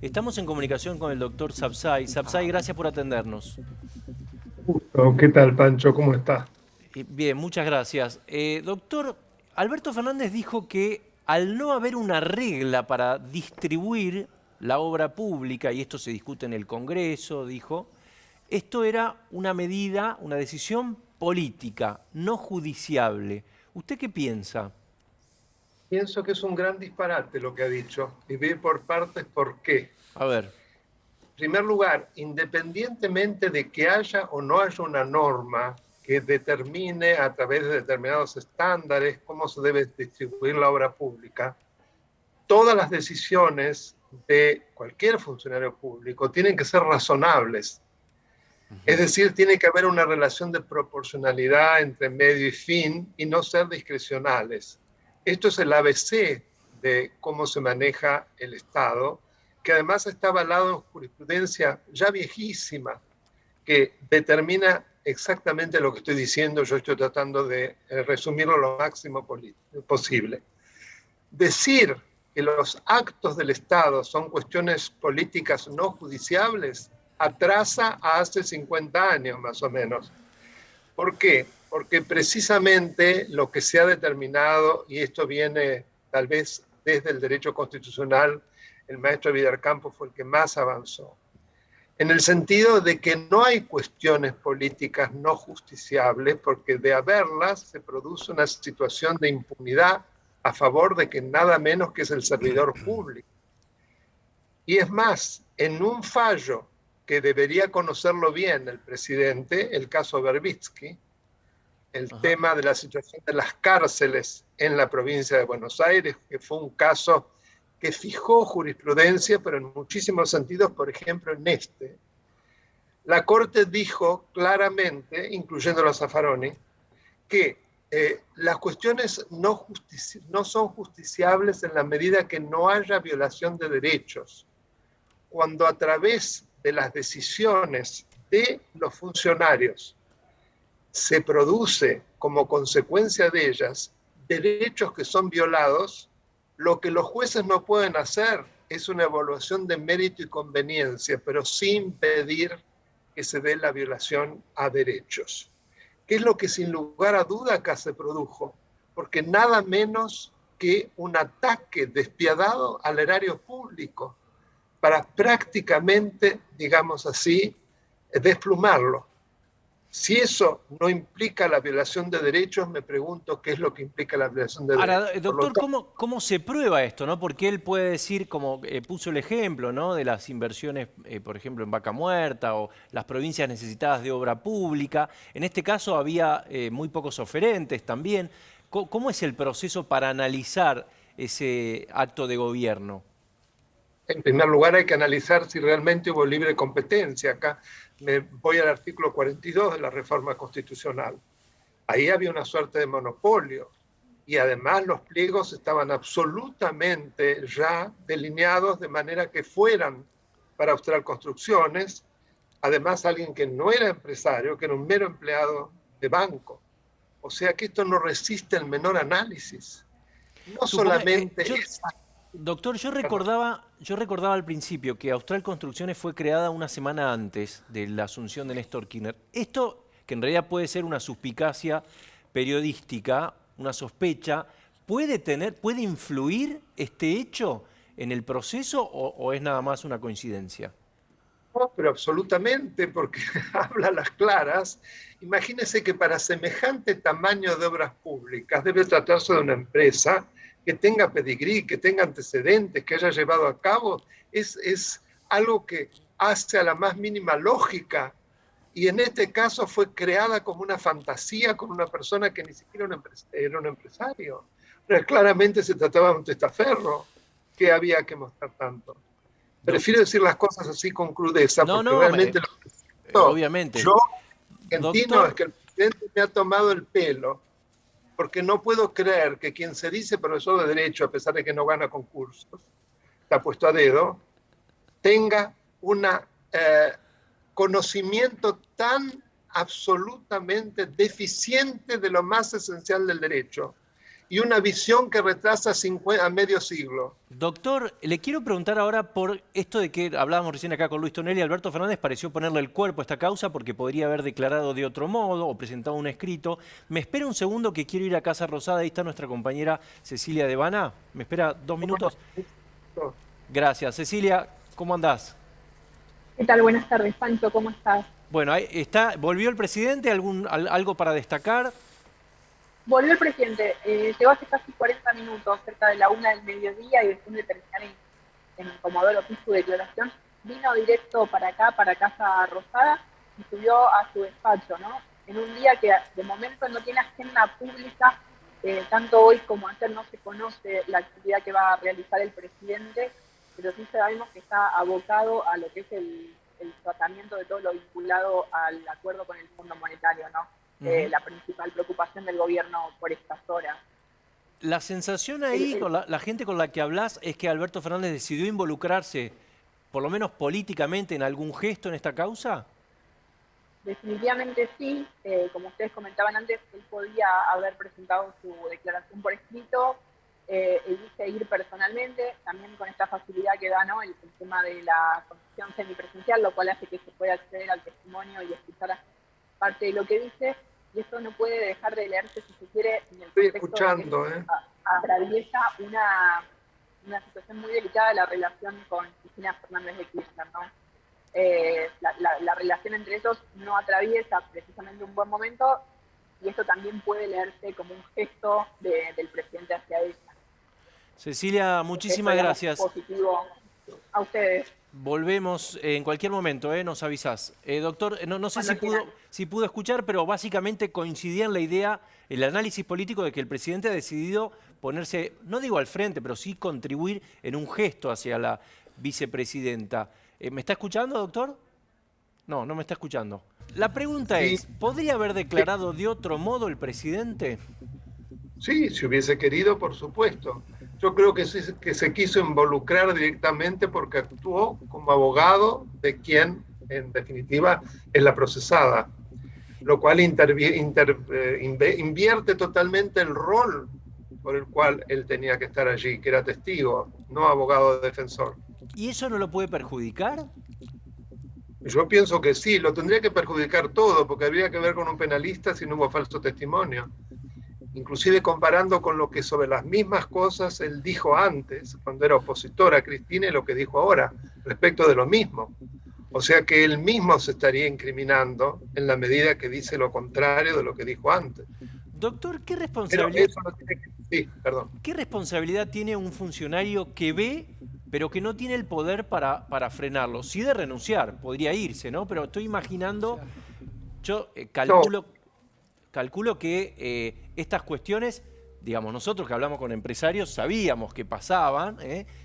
Estamos en comunicación con el doctor Sapsay. Sapsay, gracias por atendernos. ¿Qué tal, Pancho? ¿Cómo está? Bien, muchas gracias. Doctor, Alberto Fernández dijo que al no haber una regla para distribuir la obra pública, y esto se discute en el Congreso, dijo, esto era una medida, una decisión política, no judiciable. ¿Usted qué piensa? Pienso que es un gran disparate lo que ha dicho y voy por partes. ¿Por qué? A ver. En primer lugar, independientemente de que haya o no haya una norma que determine a través de determinados estándares cómo se debe distribuir la obra pública, todas las decisiones de cualquier funcionario público tienen que ser razonables. Es decir, tiene que haber una relación de proporcionalidad entre medio y fin y no ser discrecionales. Esto es el ABC de cómo se maneja el Estado, que además está avalado en jurisprudencia ya viejísima, que determina exactamente lo que estoy diciendo. Yo estoy tratando de resumirlo lo máximo posible. Decir que los actos del Estado son cuestiones políticas no judiciables atrasa a hace 50 años más o menos. ¿Por qué? Porque precisamente lo que se ha determinado, y esto viene tal vez desde el derecho constitucional, el maestro Villarcampo fue el que más avanzó, en el sentido de que no hay cuestiones políticas no justiciables, porque de haberlas se produce una situación de impunidad a favor de que nada menos que es el servidor público. Y es más, en un fallo que debería conocerlo bien el presidente, el caso Berbitsky, el Ajá. tema de la situación de las cárceles en la provincia de Buenos Aires, que fue un caso que fijó jurisprudencia, pero en muchísimos sentidos, por ejemplo, en este. La Corte dijo claramente, incluyendo a Zaffaroni, que las cuestiones no son justiciables en la medida que no haya violación de derechos. Cuando a través de las decisiones de los funcionarios se produce como consecuencia de ellas derechos que son violados, lo que los jueces no pueden hacer es una evaluación de mérito y conveniencia, pero sin impedir que se dé la violación a derechos. ¿Qué es lo que sin lugar a duda acá se produjo? Porque nada menos que un ataque despiadado al erario público para prácticamente, digamos así, desplumarlo. Si eso no implica la violación de derechos, me pregunto qué es lo que implica la violación de Ahora, derechos. Por lo doctor, tanto, ¿cómo se prueba esto, no? Porque él puede decir, como puso el ejemplo, ¿no? De las inversiones, por ejemplo, en Vaca Muerta o las provincias necesitadas de obra pública. En este caso había muy pocos oferentes también. ¿Cómo es el proceso para analizar ese acto de gobierno? en primer lugar, hay que analizar si realmente hubo libre competencia. Acá me voy al artículo 42 de la reforma constitucional. Ahí había una suerte de monopolio y además los pliegos estaban absolutamente ya delineados de manera que fueran para Austral Construcciones, además alguien que no era empresario, que era un mero empleado de banco. O sea que esto no resiste el menor análisis. No Suponga, solamente esa. doctor, Perdón. yo recordaba al principio que Austral Construcciones fue creada una semana antes de la asunción de Néstor Kirchner. Esto, que en realidad puede ser una suspicacia periodística, una sospecha, puede influir este hecho en el proceso o es nada más una coincidencia? No, pero absolutamente, porque habla a las claras. Imagínese que para semejante tamaño de obras públicas debe tratarse de una empresa que tenga pedigrí, que tenga antecedentes, que haya llevado a cabo. Es algo que hace a la más mínima lógica. Y en este caso fue creada como una fantasía con una persona que ni siquiera era un empresario. Pero claramente se trataba de un testaferro. ¿Qué había que mostrar tanto? Doc- Prefiero decir las cosas así con crudeza, no, porque no, realmente lo que siento obviamente. yo, argentino, es Doctor, que el presidente me ha tomado el pelo, porque no puedo creer que quien se dice profesor de Derecho, a pesar de que no gana concursos, está puesto a dedo, tenga un conocimiento tan absolutamente deficiente de lo más esencial del derecho. y una visión que retrasa a medio siglo. Doctor, le quiero preguntar ahora por esto de que hablábamos recién acá con Luis Tonelli. Alberto Fernández pareció ponerle el cuerpo a esta causa porque podría haber declarado de otro modo o presentado un escrito. ¿Me espera un segundo que quiero ir a Casa Rosada? Ahí está nuestra compañera Cecilia Devana. ¿Me espera 2 minutos? Gracias. Cecilia, ¿cómo andás? ¿Qué tal? Buenas tardes, Pancho, ¿cómo estás? Bueno, ahí está. ¿Volvió el presidente? ¿Algo para destacar? Volvió el presidente, llegó hace casi 40 minutos, cerca de la 1 del mediodía, y después de terminar en Comodoro Pi su declaración, vino directo para acá, para Casa Rosada, y subió a su despacho, ¿no? En un día que de momento no tiene agenda pública, tanto hoy como ayer no se conoce la actividad que va a realizar el presidente, pero sí sabemos que está abocado a lo que es el tratamiento de todo lo vinculado al acuerdo con el Fondo Monetario, ¿no? La principal preocupación del gobierno por estas horas. La sensación ahí, con la gente con la que hablas, es que Alberto Fernández decidió involucrarse, por lo menos políticamente, en algún gesto en esta causa. Definitivamente sí, como ustedes comentaban antes, él podía haber presentado su declaración por escrito, elige ir personalmente, también con esta facilidad que da, ¿no?, el tema de la condición semipresencial, lo cual hace que se pueda acceder al testimonio y escuchar parte de lo que dice, y eso no puede dejar de leerse, si se quiere, en el Estoy contexto escuchando, de que atraviesa una situación muy delicada de la relación con Cristina Fernández de Kirchner, ¿no? La relación entre ellos no atraviesa precisamente un buen momento, y esto también puede leerse como un gesto del presidente hacia ella. Cecilia, muchísimas gracias. Positivo a ustedes. Volvemos en cualquier momento, nos avisás. Doctor, no sé si pudo escuchar, pero básicamente coincidía en la idea, el análisis político de que el presidente ha decidido ponerse, no digo al frente, pero sí contribuir en un gesto hacia la vicepresidenta. ¿Me está escuchando, doctor? No, no me está escuchando. La pregunta es, ¿podría haber declarado de otro modo el presidente? Sí, si hubiese querido, por supuesto. Yo creo que se quiso involucrar directamente porque actuó como abogado de quien, en definitiva, es la procesada, lo cual invierte totalmente el rol por el cual él tenía que estar allí, que era testigo, no abogado defensor. ¿Y eso no lo puede perjudicar? Yo pienso que sí, lo tendría que perjudicar todo, porque habría que ver con un penalista si no hubo falso testimonio. Inclusive comparando con lo que sobre las mismas cosas él dijo antes, cuando era opositor a Cristina, y lo que dijo ahora, respecto de lo mismo. O sea que él mismo se estaría incriminando en la medida que dice lo contrario de lo que dijo antes. Doctor, ¿qué responsabilidad, ¿qué responsabilidad tiene un funcionario que ve, pero que no tiene el poder para frenarlo? Sí, de renunciar, podría irse, ¿no? Pero estoy imaginando, yo calculo que estas cuestiones, digamos, nosotros que hablamos con empresarios sabíamos que pasaban,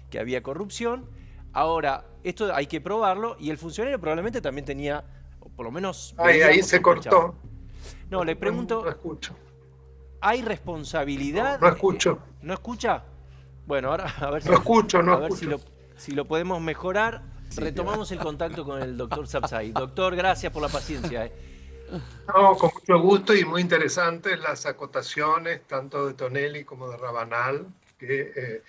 que había corrupción. Ahora, esto hay que probarlo, y el funcionario probablemente también tenía, o por lo menos... Ahí se cortó. No, le pregunto... No escucho. ¿Hay responsabilidad? No escucho. ¿No escucha? Bueno, ahora a ver si lo podemos mejorar. Sí, retomamos el contacto con el doctor Sapsay. Doctor, gracias por la paciencia. No, con mucho gusto, y muy interesantes las acotaciones, tanto de Tonelli como de Rabanal, que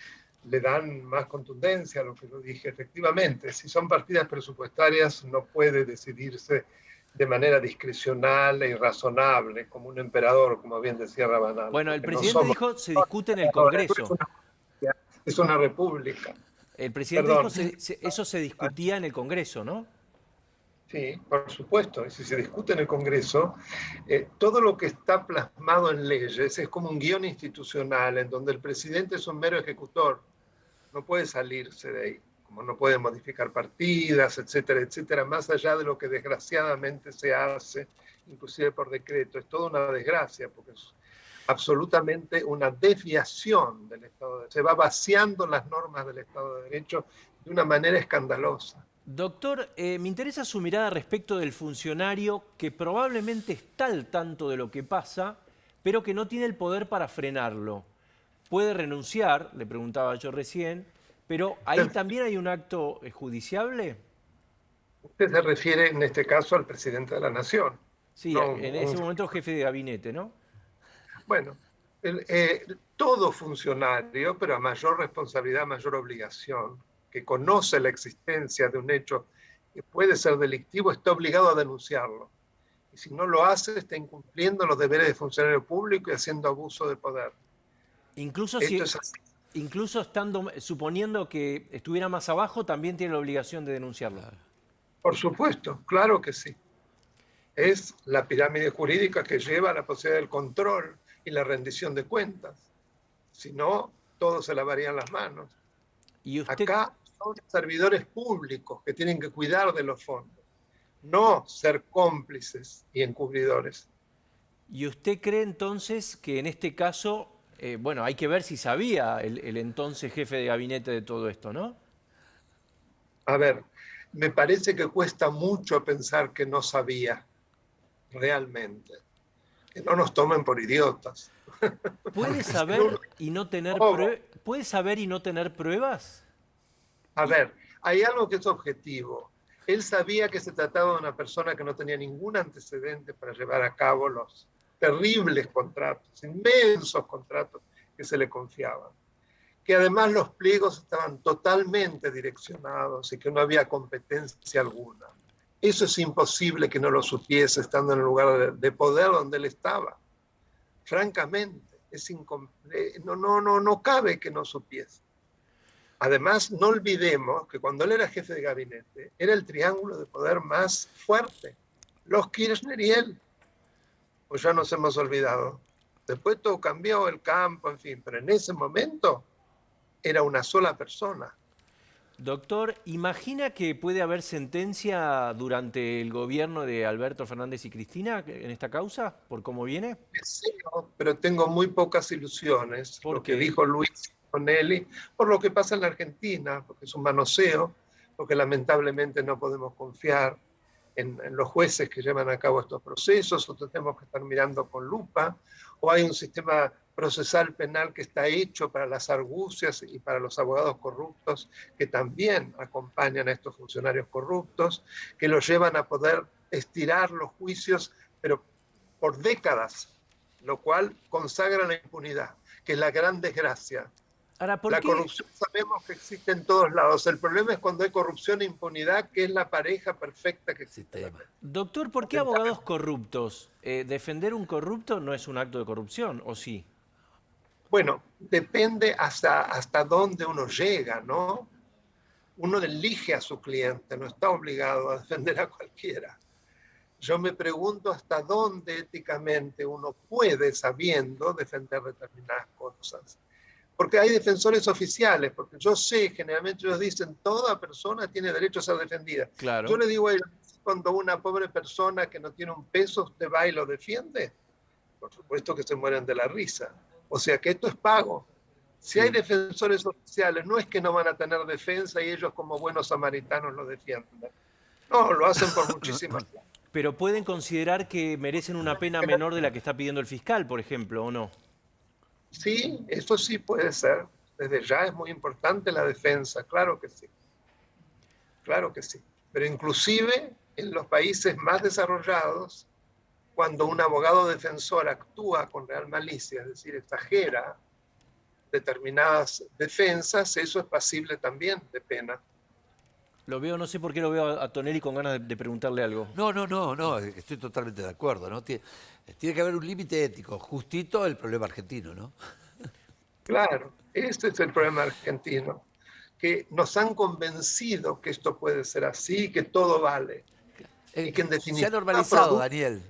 le dan más contundencia a lo que yo dije. Efectivamente, si son partidas presupuestarias, no puede decidirse de manera discrecional e irrazonable, como un emperador, como bien decía Rabanal. Bueno, el presidente dijo se discute en el Congreso. Es una república. El presidente dijo eso se discutía en el Congreso, ¿no? Sí, por supuesto. Y si se discute en el Congreso, todo lo que está plasmado en leyes es como un guión institucional en donde el presidente es un mero ejecutor. No puede salirse de ahí, como no puede modificar partidas, etcétera, etcétera, más allá de lo que desgraciadamente se hace, inclusive por decreto. Es toda una desgracia, porque es absolutamente una desviación del Estado de Derecho. Se va vaciando las normas del Estado de Derecho de una manera escandalosa. Doctor, me interesa su mirada respecto del funcionario que probablemente está al tanto de lo que pasa, pero que no tiene el poder para frenarlo. ¿Puede renunciar? Le preguntaba yo recién, pero ahí también hay un acto judiciable. Usted se refiere en este caso al presidente de la Nación. Sí, no, en ese momento jefe de gabinete, ¿no? Bueno, todo funcionario, pero a mayor responsabilidad, mayor obligación, que conoce la existencia de un hecho que puede ser delictivo, está obligado a denunciarlo. Y si no lo hace, está incumpliendo los deberes de funcionario público y haciendo abuso de poder. Incluso Esto es así. incluso suponiendo que estuviera más abajo, también tiene la obligación de denunciarlo. Por supuesto, claro que sí. Es la pirámide jurídica que lleva a la posibilidad del control y la rendición de cuentas. Si no, todos se lavarían las manos. Y usted, Acá son servidores públicos que tienen que cuidar de los fondos, no ser cómplices y encubridores. ¿Y usted cree entonces que en este caso, bueno, hay que ver si sabía el entonces jefe de gabinete de todo esto, ¿no? A ver, me parece que cuesta mucho pensar que no sabía realmente. Que no nos tomen por idiotas. ¿Puede saber y no tener ¿Puede saber y no tener pruebas? A ver, hay algo que es objetivo. Él sabía que se trataba de una persona que no tenía ningún antecedente para llevar a cabo los terribles contratos, inmensos contratos que se le confiaban. Que además los pliegos estaban totalmente direccionados y que no había competencia alguna. Eso es imposible que no lo supiese estando en el lugar de poder donde él estaba. Francamente, no cabe que no supiese. Además, no olvidemos que cuando él era jefe de gabinete, era el triángulo de poder más fuerte. Los Kirchner y él. Pues ya nos hemos olvidado. Después todo cambió, el campo, en fin, pero en ese momento era una sola persona. Doctor, ¿imagina que puede haber sentencia durante el gobierno de Alberto Fernández y Cristina en esta causa, por cómo viene? Deseo, pero tengo muy pocas ilusiones. ¿Por Lo qué? que dijo Luis Bonelli, por lo que pasa en la Argentina, porque es un manoseo, porque lamentablemente no podemos confiar en los jueces que llevan a cabo estos procesos, o tenemos que estar mirando con lupa, o hay un sistema procesal penal que está hecho para las argucias y para los abogados corruptos que también acompañan a estos funcionarios corruptos, que los llevan a poder estirar los juicios, pero por décadas, lo cual consagra la impunidad, que es la gran desgracia. Ahora, ¿por La qué? corrupción sabemos que existe en todos lados. El problema es cuando hay corrupción e impunidad, que es la pareja perfecta que existe. Doctor, ¿por qué abogados corruptos? ¿Defender un corrupto no es un acto de corrupción, o sí? Bueno, depende hasta dónde uno llega, ¿no? Uno elige a su cliente, no está obligado a defender a cualquiera. Yo me pregunto hasta dónde éticamente uno puede, sabiendo, defender determinadas cosas. Porque hay defensores oficiales, porque yo sé, generalmente ellos dicen, toda persona tiene derecho a ser defendida. Claro. Yo le digo a ellos, cuando una pobre persona que no tiene un peso, usted va y lo defiende, por supuesto que se mueren de la risa. O sea que esto es pago. Si hay defensores oficiales, no es que no van a tener defensa y ellos como buenos samaritanos lo defienden. No, lo hacen por muchísimas cosas. Pero pueden considerar que merecen una pena menor de la que está pidiendo el fiscal, por ejemplo, ¿o no? Sí, eso sí puede ser. Desde ya es muy importante la defensa, claro que sí. Claro que sí. Pero inclusive en los países más desarrollados, cuando un abogado defensor actúa con real malicia, es decir, exagera determinadas defensas, eso es pasible también de pena. Lo veo, no sé por qué lo veo a Tonelli con ganas de preguntarle algo. No, estoy totalmente de acuerdo, ¿no? Tiene que haber un límite ético, justito el problema argentino, ¿no? Claro, este es el problema argentino, que nos han convencido que esto puede ser así, que todo vale. Y que en definitiva se ha normalizado, Daniel.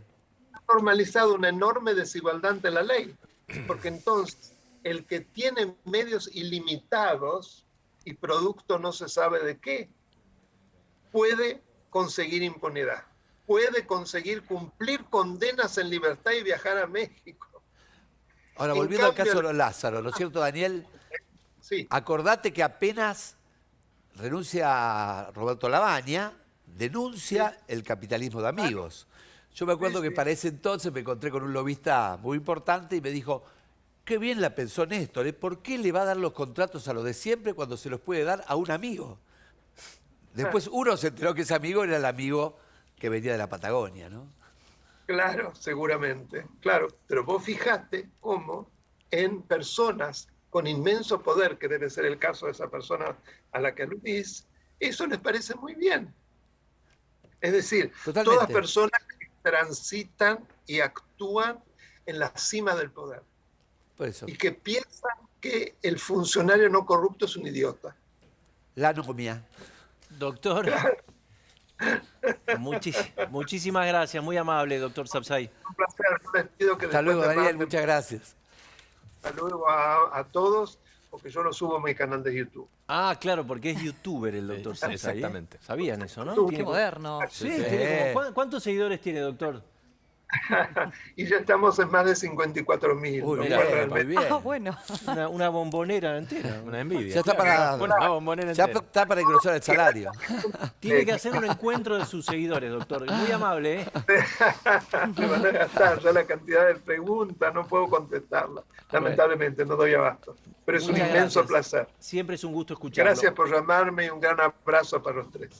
Ha normalizado una enorme desigualdad ante la ley, porque entonces el que tiene medios ilimitados y producto no se sabe de qué, puede conseguir impunidad, puede conseguir cumplir condenas en libertad y viajar a México. Ahora, volviendo al caso de Lázaro, ¿no es cierto, Daniel? Sí. Acordate que apenas renuncia Roberto Lavagna, denuncia el capitalismo de amigos. Yo me acuerdo que para ese entonces me encontré con un lobista muy importante y me dijo, qué bien la pensó Néstor, ¿por qué le va a dar los contratos a los de siempre cuando se los puede dar a un amigo? Después uno se enteró que ese amigo era el amigo que venía de la Patagonia, ¿no? Claro, seguramente. Claro, pero vos fijate cómo en personas con inmenso poder, que debe ser el caso de esa persona a la que aludís, eso les parece muy bien. Es decir, Totalmente. todas personas que transitan y actúan en la cima del poder Por eso. y que piensan que el funcionario no corrupto es un idiota. La anomía. Doctor, muchísimas gracias, muy amable, doctor Sapsay. Un placer, no les pido que Hasta después luego, de Daniel. más- Muchas gracias. Hasta luego a todos, porque yo lo subo a mi canal de YouTube. Ah, claro, porque es youtuber el doctor Sapsay. Exactamente. ¿Sabían eso, no? Qué moderno. Sí, tiene como- ¿cuántos seguidores tiene, doctor? Y ya estamos en más de 54.000. Uy, lo mirá, cual muy realmente- bien. Ah, bueno. Una bombonera entera. Una envidia. Ya está para, Una bombonera ya entera. está para engrosar el salario. Tiene que hacer un encuentro de sus seguidores, doctor. Muy amable, ¿eh? Me van a gastar ya la cantidad de preguntas, no puedo contestarla. Lamentablemente, no doy abasto. Pero es un Muchas inmenso gracias. placer. Siempre es un gusto escucharlo. Gracias por llamarme y un gran abrazo para los tres.